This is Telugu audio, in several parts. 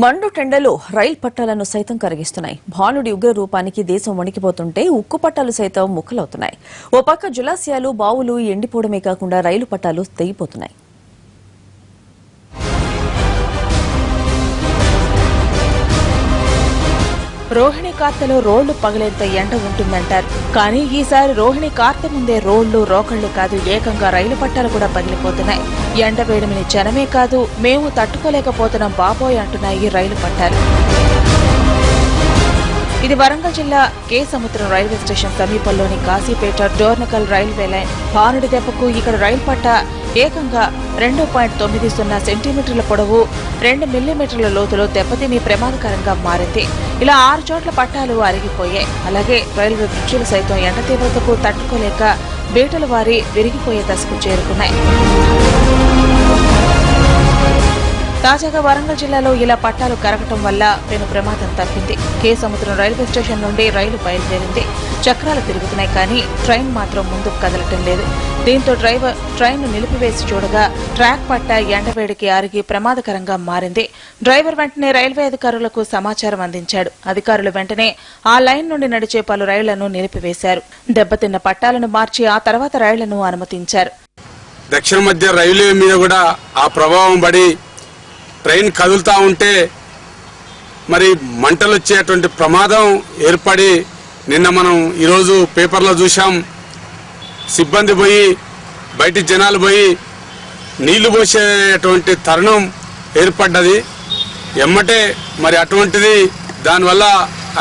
మండు టెండలు రైలు పట్టాలను సైతం కరిగిస్తున్నాయి. భానుడి ఉగ్ర రూపానికి దేశం వణికిపోతుంటే ఉక్కు పట్టాలు సైతం ముక్కలవుతున్నాయి. ఓ పక్క జలాశయాలు బావులు ఎండిపోవడమే కాకుండా రైలు పట్టాలు తెగిపోతున్నాయి. రోహిణి కార్తెలో రోళ్లు పగలేంత ఎండ ఉంటుందంటారు. కానీ ఈసారి రోహిణి కార్తె ముందే రోళ్లు రోకళ్లు కాదు, ఏకంగా రైలు పట్టాలు కూడా పగిలిపోతున్నాయి. ఎండ వేడిమిని జనమే కాదు, మేము తట్టుకోలేకపోతున్నాం బాబోయ్ అంటున్నాయి రైలు పట్టాలు. ఇది వరంగల్ జిల్లా కే సముద్రం రైల్వే స్టేషన్ సమీపంలోని కాశీపేట డోర్నకల్ రైల్వే లైన్. భానుడి దెబ్బకు ఇక్కడ రైలు పట్ట ఏకంగా 2.90 సెంటీమీటర్ల పొడవు 2 మిల్లీమీటర్ల లోతులో దెబ్బతిని ప్రమాదకరంగా మారింది. ఇలా 6 చోట్ల పట్టాలు అరిగిపోయాయి. అలాగే రైల్వే బ్రిడ్జిలు సైతం ఎండ తీవ్రతకు తట్టుకోలేక బీటలు వారి విరిగిపోయే దశకు చేరుకున్నాయి. తాజాగా వరంగల్ జిల్లాలో ఇలా పట్టాలు కరగటం వల్ల పెను ప్రమాదం తప్పింది. కే సముద్రం రైల్వే స్టేషన్ నుండి రైలు బయలుదేరింది. చక్రాలు తిరుగుతున్నాయి, కానీ ట్రైన్ మాత్రం ముందుకు కదలటం లేదు. దీంతో డ్రైవర్ ట్రైన్ నిలిపివేసి చూడగా ట్రాక్ పట్ట ఎండవేడికి అరిగి ప్రమాదకరంగా మారింది. డ్రైవర్ వెంటనే రైల్వే అధికారులకు సమాచారం అందించాడు. అధికారులు వెంటనే ఆ లైన్ నుండి నడిచే పలు రైళ్లను నిలిపివేశారు. దెబ్బతిన్న పట్టాలను మార్చి ఆ తర్వాత రైళ్లను అనుమతించారు. దక్షిణ మధ్య రైల్వే మీద కూడా ఆ ప్రభావం పడి ట్రైన్ కదులుతా ఉంటే మరి మంటలు వచ్చేటువంటి ప్రమాదం ఏర్పడి నిన్న మనం ఈరోజు పేపర్లో చూసాం. సిబ్బంది పోయి బయటి జనాలు పోయి నీళ్లు పోసేటువంటి తరుణం ఏర్పడ్డది. ఎమ్మటే మరి అటువంటిది దానివల్ల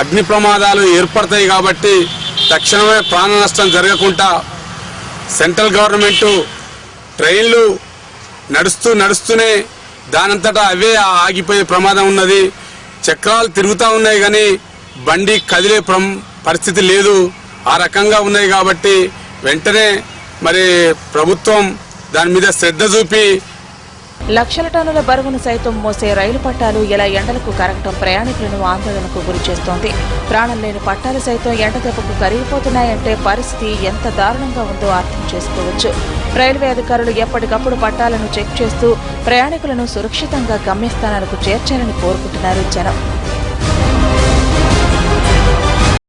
అగ్ని ప్రమాదాలు ఏర్పడతాయి. కాబట్టి తక్షణమే ప్రాణ నష్టం జరగకుండా సెంట్రల్ గవర్నమెంటు ట్రైన్లు నడుస్తూనే దానంతటా అవే ఆగిపోయే ప్రమాదం ఉన్నది. చక్రాలు తిరుగుతూ ఉన్నాయి, కానీ బండి కదిలే పరిస్థితి లేదు. ఆ రకంగా ఉన్నాయి. కాబట్టి వెంటనే మరి ప్రభుత్వం దాని మీద శ్రద్ధ చూపి లక్షల టన్నుల బరువును సైతం మోసే రైలు పట్టాలు ఇలా ఎండలకు కరగటం ప్రయాణికులను ఆందోళనకు గురిచేస్తోంది. ప్రాణం లేని పట్టాలు సైతం ఎండ దెబ్బకు కరిగిపోతున్నాయంటే పరిస్థితి ఎంత దారుణంగా ఉందో అర్థం చేసుకోవచ్చు. రైల్వే అధికారులు ఎప్పటికప్పుడు పట్టాలను చెక్ చేస్తూ ప్రయాణికులను సురక్షితంగా గమ్యస్థానాలకు చేర్చాలని కోరుకుంటున్నారు జనం.